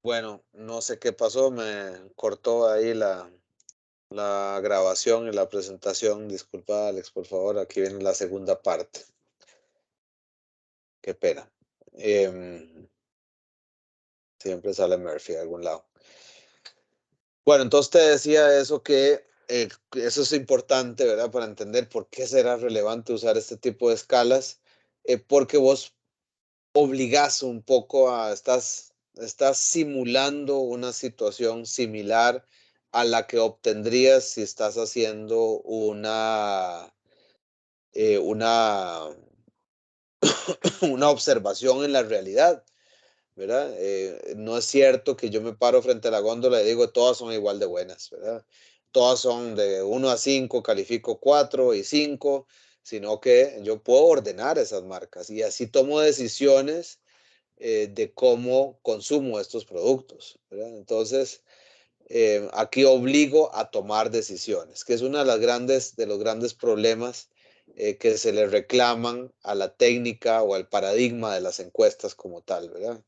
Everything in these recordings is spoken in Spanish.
Bueno, no sé qué pasó, me cortó ahí la grabación y la presentación. Disculpa, Alex, por favor, aquí viene la segunda parte. Qué pena. Siempre sale Murphy de algún lado. Bueno, entonces te decía eso que eso es importante, ¿verdad? Para entender por qué será relevante usar este tipo de escalas, porque vos obligás un poco estás simulando una situación similar a la que obtendrías si estás haciendo una, una observación en la realidad, ¿verdad? No es cierto que yo me paro frente a la góndola y digo, todas son igual de buenas, ¿verdad? Todas son de 1 a 5, califico 4 y 5, sino que yo puedo ordenar esas marcas y así tomo decisiones de cómo consumo estos productos, ¿verdad? Entonces, aquí obligo a tomar decisiones, que es uno de los grandes problemas que se le reclaman a la técnica o al paradigma de las encuestas como tal, ¿verdad?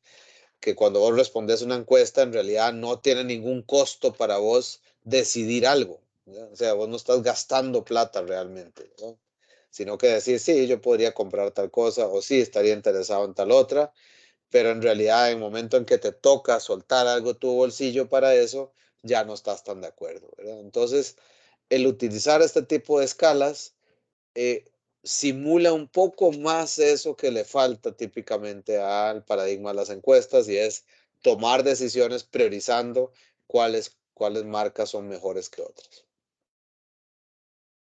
Que cuando vos respondes una encuesta, en realidad no tiene ningún costo para vos decidir algo, ¿verdad? O sea, vos no estás gastando plata realmente, ¿no? Sino que decir, sí, yo podría comprar tal cosa o sí, estaría interesado en tal otra, pero en realidad en el momento en que te toca soltar algo tu bolsillo para eso, ya no estás tan de acuerdo, ¿verdad? Entonces, el utilizar este tipo de escalas eh, simula un poco más eso que le falta típicamente al paradigma de las encuestas y es tomar decisiones priorizando cuáles marcas son mejores que otras.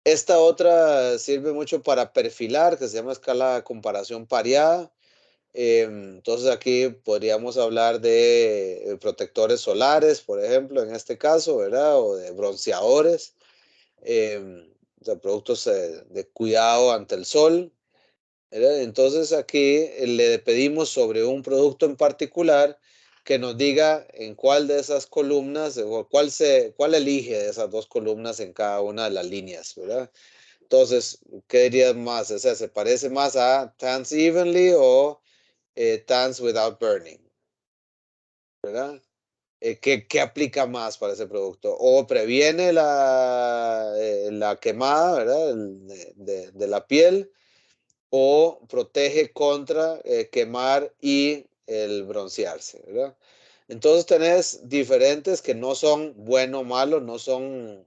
Esta otra sirve mucho para perfilar, que se llama escala de comparación pareada. Entonces aquí podríamos hablar de protectores solares, por ejemplo, en este caso, ¿verdad? O de bronceadores, o sea, productos de cuidado ante el sol, ¿verdad? Entonces aquí le pedimos sobre un producto en particular que nos diga en cuál de esas columnas o cuál elige de esas dos columnas en cada una de las líneas, ¿verdad? Entonces, ¿qué dirías más? O sea, ¿se parece más a Tans Evenly o Tans Without Burning? ¿Verdad? ¿Qué aplica más para ese producto? O previene la quemada, ¿verdad? De la piel, o protege contra quemar y el broncearse, ¿verdad? Entonces tenés diferentes que no son bueno o malo, no son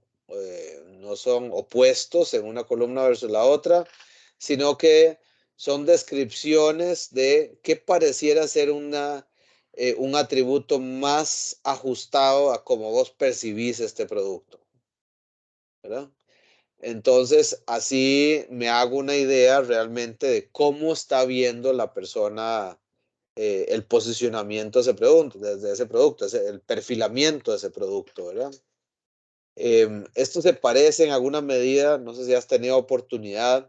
opuestos en una columna versus la otra, sino que son descripciones de qué pareciera ser un atributo más ajustado a cómo vos percibís este producto, ¿verdad? Entonces, así me hago una idea realmente de cómo está viendo la persona el posicionamiento de ese producto, el perfilamiento de ese producto, ¿verdad? Esto se parece en alguna medida, no sé si has tenido oportunidad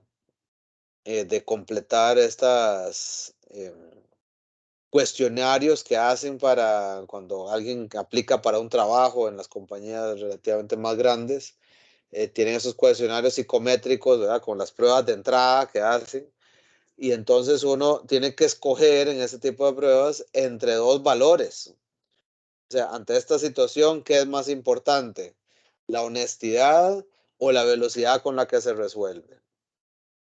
de completar estas cuestionarios que hacen para cuando alguien aplica para un trabajo en las compañías relativamente más grandes. Tienen esos cuestionarios psicométricos, ¿verdad? Con las pruebas de entrada que hacen. Y entonces uno tiene que escoger en ese tipo de pruebas entre dos valores. O sea, ante esta situación, ¿qué es más importante? ¿La honestidad o la velocidad con la que se resuelve?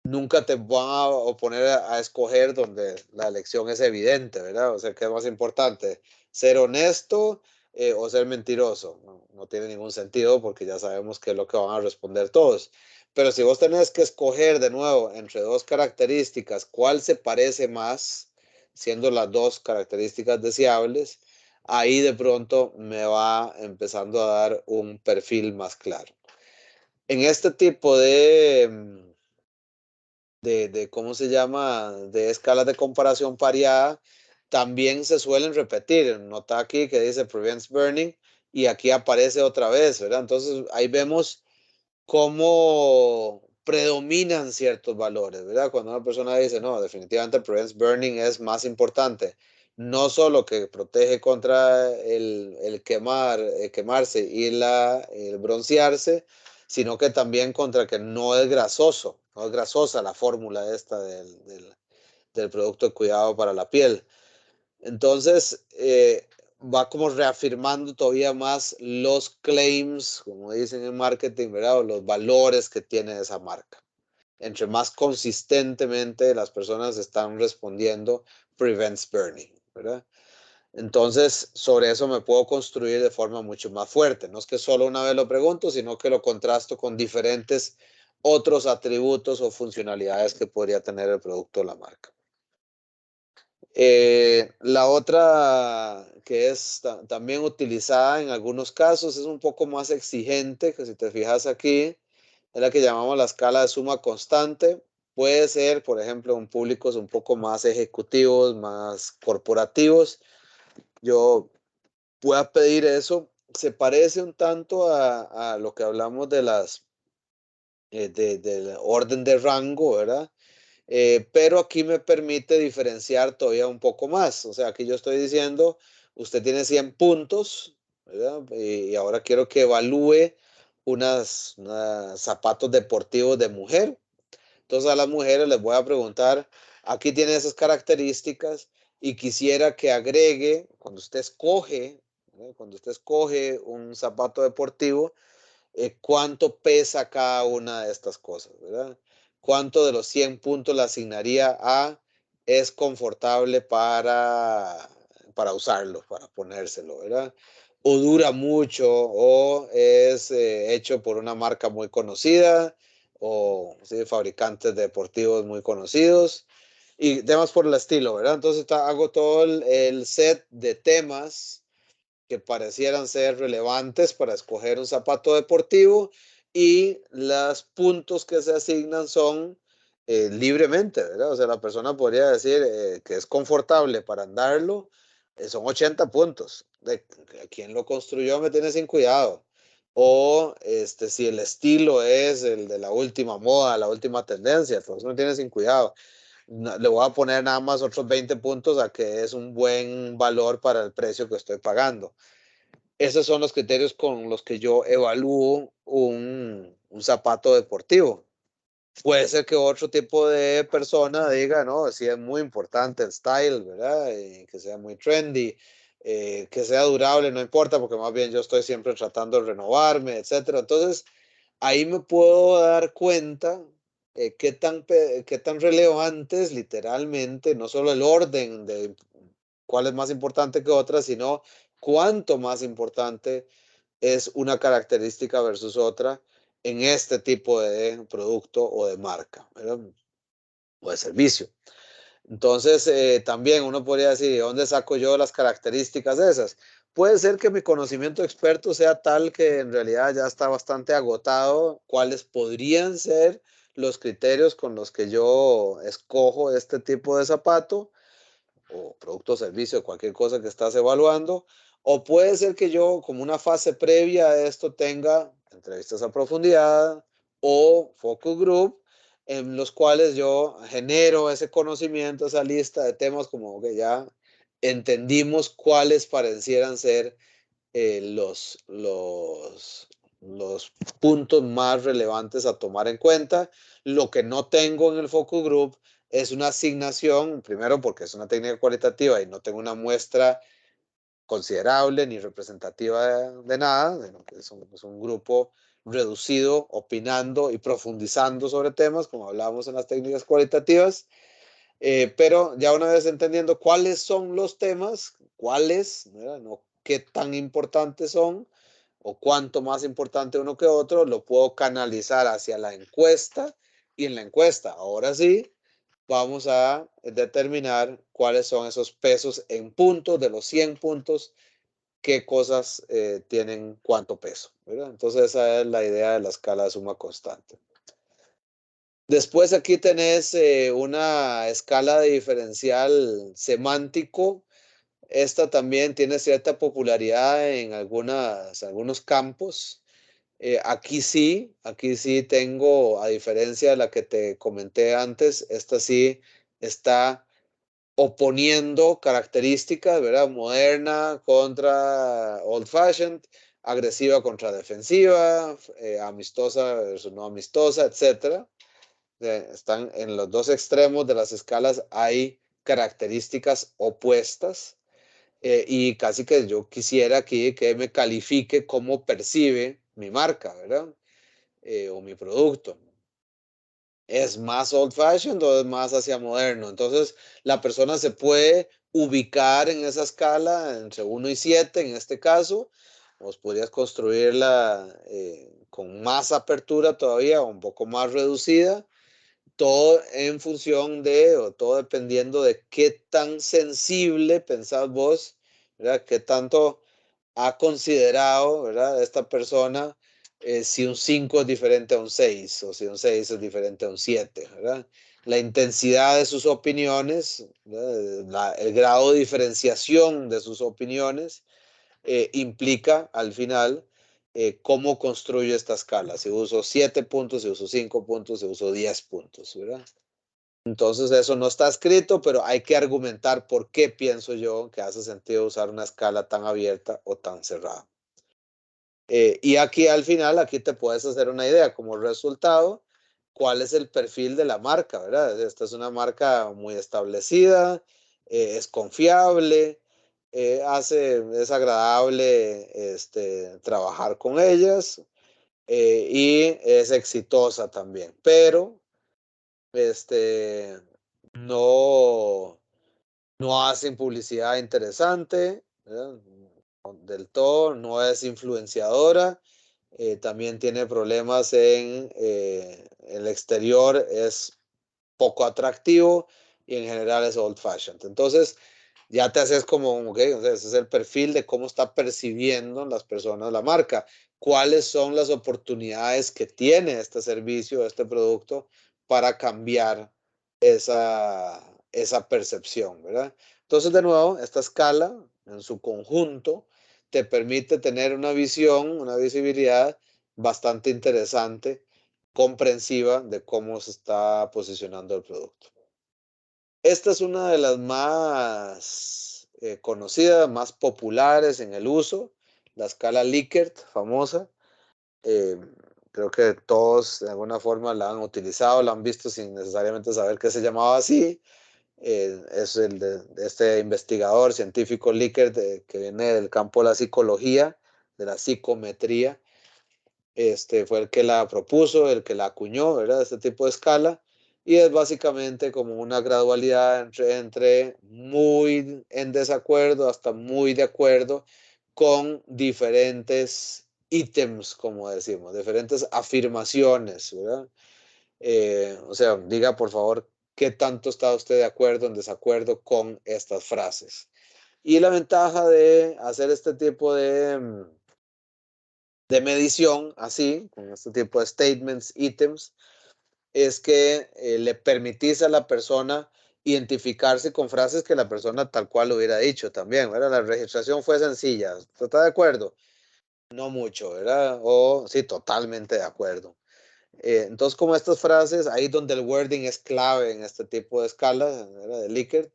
Nunca te van a poner a escoger donde la elección es evidente, ¿verdad? O sea, ¿qué es más importante? ¿Ser honesto o ser mentiroso? No, no tiene ningún sentido porque ya sabemos qué es lo que van a responder todos. Pero si vos tenés que escoger de nuevo entre dos características, ¿cuál se parece más, siendo las dos características deseables? Ahí de pronto me va empezando a dar un perfil más claro. En este tipo de ¿cómo se llama? De escalas de comparación pareada, también se suelen repetir. Nota aquí que dice prevents burning y aquí aparece otra vez, ¿verdad? Entonces ahí vemos cómo predominan ciertos valores, ¿verdad? Cuando una persona dice, no, definitivamente prevents burning es más importante. No solo que protege contra quemarse y el broncearse, sino que también contra que no es grasoso, no es grasosa la fórmula esta del producto de cuidado para la piel. Entonces, va como reafirmando todavía más los claims, como dicen en marketing, ¿verdad? O los valores que tiene esa marca. Entre más consistentemente las personas están respondiendo, prevents burning, ¿verdad? Entonces, sobre eso me puedo construir de forma mucho más fuerte. No es que solo una vez lo pregunto, sino que lo contrasto con diferentes otros atributos o funcionalidades que podría tener el producto o la marca. La otra que es también utilizada en algunos casos es un poco más exigente, que si te fijas aquí, es la que llamamos la escala de suma constante. Puede ser, por ejemplo, en públicos un poco más ejecutivos, más corporativos. Yo pueda pedir eso. Se parece un tanto a lo que hablamos de del orden de rango, ¿verdad? Pero aquí me permite diferenciar todavía un poco más. O sea, aquí yo estoy diciendo, usted tiene 100 puntos, ¿verdad? Y ahora quiero que evalúe unos zapatos deportivos de mujer. Entonces a las mujeres les voy a preguntar, aquí tiene esas características y quisiera que agregue, cuando usted escoge, ¿verdad? Cuando usted escoge un zapato deportivo, cuánto pesa cada una de estas cosas, ¿verdad? Cuánto de los 100 puntos le asignaría a es confortable para usarlo, para ponérselo, ¿verdad? O dura mucho, o es hecho por una marca muy conocida, o ¿sí? Fabricantes deportivos muy conocidos, y temas por el estilo, ¿verdad? Entonces hago todo el set de temas que parecieran ser relevantes para escoger un zapato deportivo y los puntos que se asignan son libremente, ¿verdad? O sea, la persona podría decir que es confortable para andarlo, son 80 puntos. De quien lo construyó me tiene sin cuidado. O si el estilo es el de la última moda, la última tendencia, pues me tiene sin cuidado. Le voy a poner nada más otros 20 puntos a que es un buen valor para el precio que estoy pagando. Esos son los criterios con los que yo evalúo un zapato deportivo. Puede ser que otro tipo de persona diga, no, sí es muy importante el style, ¿verdad? Que sea muy trendy, que sea durable, no importa, porque más bien yo estoy siempre tratando de renovarme, etcétera. Entonces, ahí me puedo dar cuenta qué tan relevante es literalmente, no solo el orden de cuál es más importante que otra, sino cuánto más importante es una característica versus otra en este tipo de producto o de marca, ¿verdad? O de servicio. Entonces, también uno podría decir, ¿de dónde saco yo las características de esas? Puede ser que mi conocimiento experto sea tal que en realidad ya está bastante agotado cuáles podrían ser los criterios con los que yo escojo este tipo de zapato o producto o servicio, cualquier cosa que estás evaluando, o puede ser que yo como una fase previa a esto tenga entrevistas a profundidad o focus group en los cuales yo genero ese conocimiento, esa lista de temas como que ya entendimos cuáles parecieran ser los puntos más relevantes a tomar en cuenta. Lo que no tengo en el focus group es una asignación, primero porque es una técnica cualitativa y no tengo una muestra considerable ni representativa de nada, sino que es un grupo reducido, opinando y profundizando sobre temas, como hablábamos en las técnicas cualitativas. Pero ya una vez entendiendo cuáles son los temas, cuáles, ¿verdad? No qué tan importantes son o cuánto más importante uno que otro, lo puedo canalizar hacia la encuesta y en la encuesta, ahora sí, vamos a determinar cuáles son esos pesos en puntos, de los 100 puntos, qué cosas tienen cuánto peso, ¿verdad? Entonces esa es la idea de la escala de suma constante. Después aquí tenés una escala de diferencial semántico. Esta también tiene cierta popularidad en algunos campos. Aquí sí tengo, a diferencia de la que te comenté antes, esta sí está oponiendo características, ¿verdad? Moderna contra old fashioned, agresiva contra defensiva, amistosa versus no amistosa, etcétera. Están en los dos extremos de las escalas, hay características opuestas. y casi que yo quisiera aquí que me califique cómo percibe mi marca, ¿verdad? O mi producto. ¿Es más old fashioned o es más hacia moderno? Entonces, la persona se puede ubicar en esa escala entre 1 y 7 en este caso. Vos podrías construirla con más apertura todavía o un poco más reducida, todo en función de, o todo dependiendo de qué tan sensible pensás vos, ¿verdad? Qué tanto ha considerado, ¿verdad? Esta persona, si un 5 es diferente a un 6 o si un 6 es diferente a un 7, ¿verdad? La intensidad de sus opiniones, el grado de diferenciación de sus opiniones, implica al final cómo construyo esta escala. Si uso 7 puntos, si uso 5 puntos, si uso 10 puntos, ¿verdad? Entonces eso no está escrito, pero hay que argumentar por qué pienso yo que hace sentido usar una escala tan abierta o tan cerrada. Y aquí al final, aquí te puedes hacer una idea como resultado, cuál es el perfil de la marca, ¿verdad? Esta es una marca muy establecida, es confiable, es agradable trabajar con ellas, y es exitosa también, pero este, no, no hacen publicidad interesante, ¿verdad? Del todo, no es influenciadora, también tiene problemas en el exterior, es poco atractivo y en general es old fashioned. Entonces, ya te haces como, ok, o sea, ese es el perfil de cómo está percibiendo las personas la marca. ¿Cuáles son las oportunidades que tiene este servicio, este producto, para cambiar esa percepción, ¿verdad? Entonces, de nuevo, esta escala en su conjunto te permite tener una visión, una visibilidad bastante interesante, comprensiva de cómo se está posicionando el producto. Esta es una de las más conocidas, más populares en el uso, la escala Likert, famosa. Eh, Creo que todos de alguna forma la han utilizado, la han visto sin necesariamente saber que se llamaba así. Es el de este investigador científico Likert, que viene del campo de la psicología, de la psicometría. Fue el que la propuso, el que la acuñó, ¿verdad? Este tipo de escala. Y es básicamente como una gradualidad entre muy en desacuerdo hasta muy de acuerdo con diferentes ítems, como decimos, diferentes afirmaciones, ¿verdad? O sea, diga por favor qué tanto está usted de acuerdo o en desacuerdo con estas frases. Y la ventaja de hacer este tipo de medición, así, con este tipo de statements, ítems, es que le permitís a la persona identificarse con frases que la persona tal cual lo hubiera dicho también, ¿verdad? La registración fue sencilla, ¿está de acuerdo? No mucho, ¿verdad? O sí, totalmente de acuerdo. Entonces, como estas frases, ahí donde el wording es clave en este tipo de escala, ¿verdad? De Likert,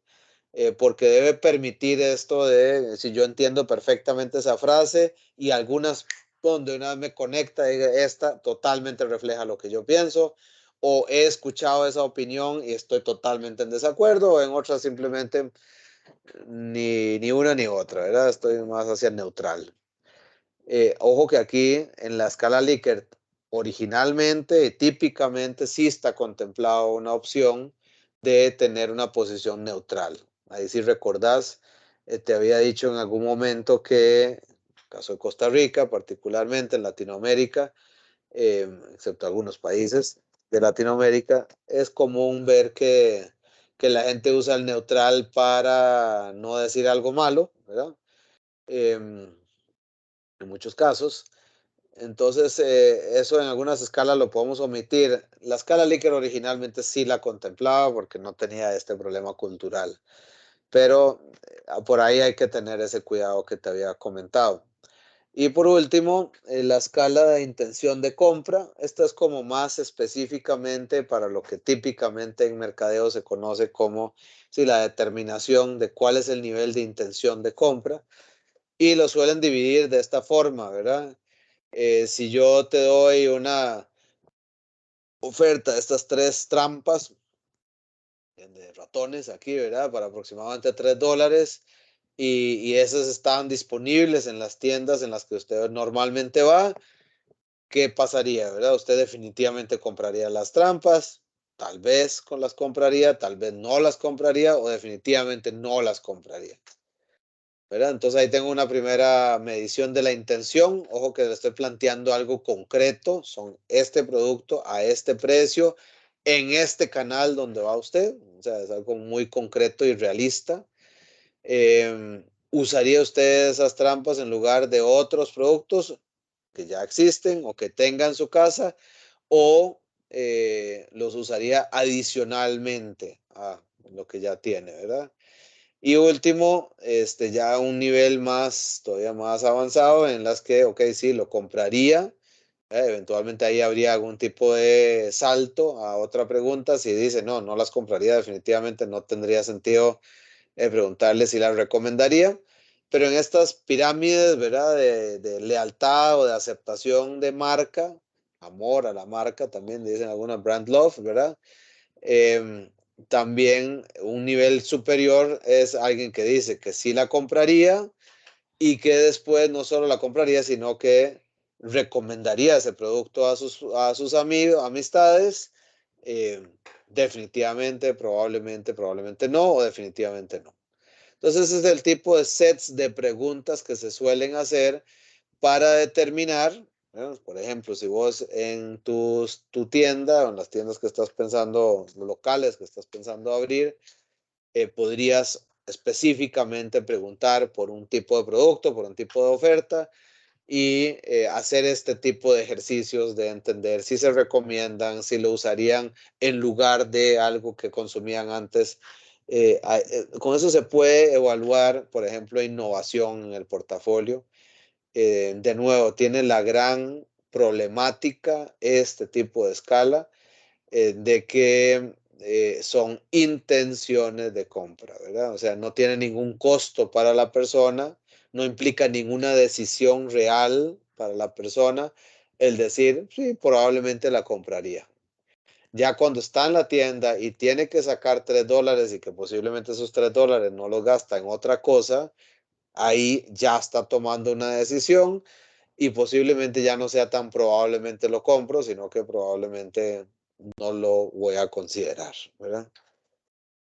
porque debe permitir esto de, si yo entiendo perfectamente esa frase y algunas donde una vez me conecta, diga, esta totalmente refleja lo que yo pienso, o he escuchado esa opinión y estoy totalmente en desacuerdo, o en otras simplemente ni una ni otra, ¿verdad? Estoy más hacia neutral. Ojo que aquí en la escala Likert, originalmente y típicamente sí está contemplado una opción de tener una posición neutral. Ahí si recordás, te había dicho en algún momento que, en el caso de Costa Rica, particularmente en Latinoamérica, excepto algunos países de Latinoamérica, es común ver que la gente usa el neutral para no decir algo malo, ¿verdad? En muchos casos. Entonces, eso en algunas escalas lo podemos omitir. La escala Likert originalmente sí la contemplaba porque no tenía este problema cultural, pero por ahí hay que tener ese cuidado que te había comentado. Y por último, la escala de intención de compra. Esta es como más específicamente para lo que típicamente en mercadeo se conoce como si la determinación de cuál es el nivel de intención de compra. Y lo suelen dividir de esta forma, ¿verdad? Si yo te doy una oferta de estas tres trampas de ratones aquí, ¿verdad? Para aproximadamente $3, y esas estaban disponibles en las tiendas en las que usted normalmente va, ¿qué pasaría, verdad? Usted definitivamente compraría las trampas, tal vez las compraría, tal vez no las compraría o definitivamente no las compraría, ¿verdad? Entonces ahí tengo una primera medición de la intención. Ojo que le estoy planteando algo concreto, son este producto a este precio en este canal donde va usted, o sea, es algo muy concreto y realista. ¿Usaría usted esas trampas en lugar de otros productos que ya existen o que tenga en su casa o los usaría adicionalmente a lo que ya tiene, ¿verdad? Y último, ya un nivel más, todavía más avanzado en las que, ok, sí, lo compraría. Eventualmente ahí habría algún tipo de salto a otra pregunta. Si dice, no, no las compraría, definitivamente no tendría sentido preguntarle si las recomendaría. Pero en estas pirámides, ¿verdad? De lealtad o de aceptación de marca, amor a la marca, también dicen algunas brand love, ¿verdad? Em, También un nivel superior es alguien que dice que sí la compraría y que después no solo la compraría, sino que recomendaría ese producto a sus amigos, amistades. em, Definitivamente, probablemente, probablemente no, o definitivamente no. Entonces, ese es el tipo de sets de preguntas que se suelen hacer para determinar, ¿no? Por ejemplo, si vos en tu tienda o en las tiendas que estás pensando, los locales que estás pensando abrir, podrías específicamente preguntar por un tipo de producto, por un tipo de oferta y hacer este tipo de ejercicios de entender si se recomiendan, si lo usarían en lugar de algo que consumían antes. Con eso se puede evaluar, por ejemplo, innovación en el portafolio. De nuevo, tiene la gran problemática este tipo de escala de que son intenciones de compra, ¿verdad? O sea, no tiene ningún costo para la persona, no implica ninguna decisión real para la persona el decir, sí, probablemente la compraría. Ya cuando está en la tienda y tiene que sacar $3 y que posiblemente esos $3 no los gasta en otra cosa, ahí ya está tomando una decisión y posiblemente ya no sea tan probablemente lo compro, sino que probablemente no lo voy a considerar, ¿verdad?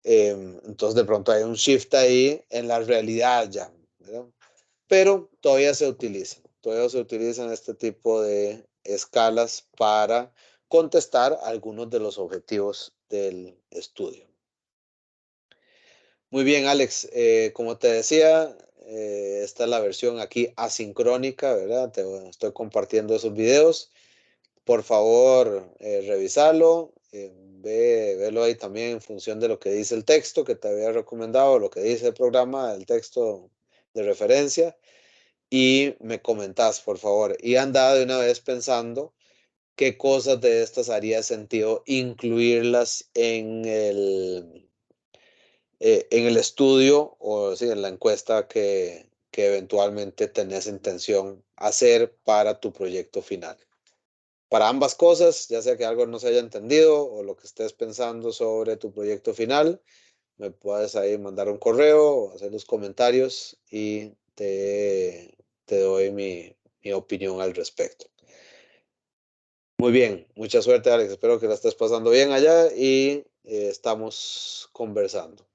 Entonces de pronto hay un shift ahí en la realidad ya, ¿verdad? Pero todavía se utilizan este tipo de escalas para contestar algunos de los objetivos del estudio. Muy bien, Alex. Como te decía, esta es la versión aquí asincrónica, ¿verdad? Te estoy compartiendo esos videos. Por favor, revisarlo. Velo ahí también en función de lo que dice el texto que te había recomendado, lo que dice el programa, el texto de referencia. Y me comentás, por favor. Y anda de una vez pensando qué cosas de estas haría sentido incluirlas en el estudio o sí, en la encuesta que eventualmente tenés intención hacer para tu proyecto final. Para ambas cosas, ya sea que algo no se haya entendido o lo que estés pensando sobre tu proyecto final, me puedes ahí mandar un correo o hacer los comentarios y te doy mi opinión al respecto. Muy bien, mucha suerte, Alex. Espero que la estés pasando bien allá y estamos conversando.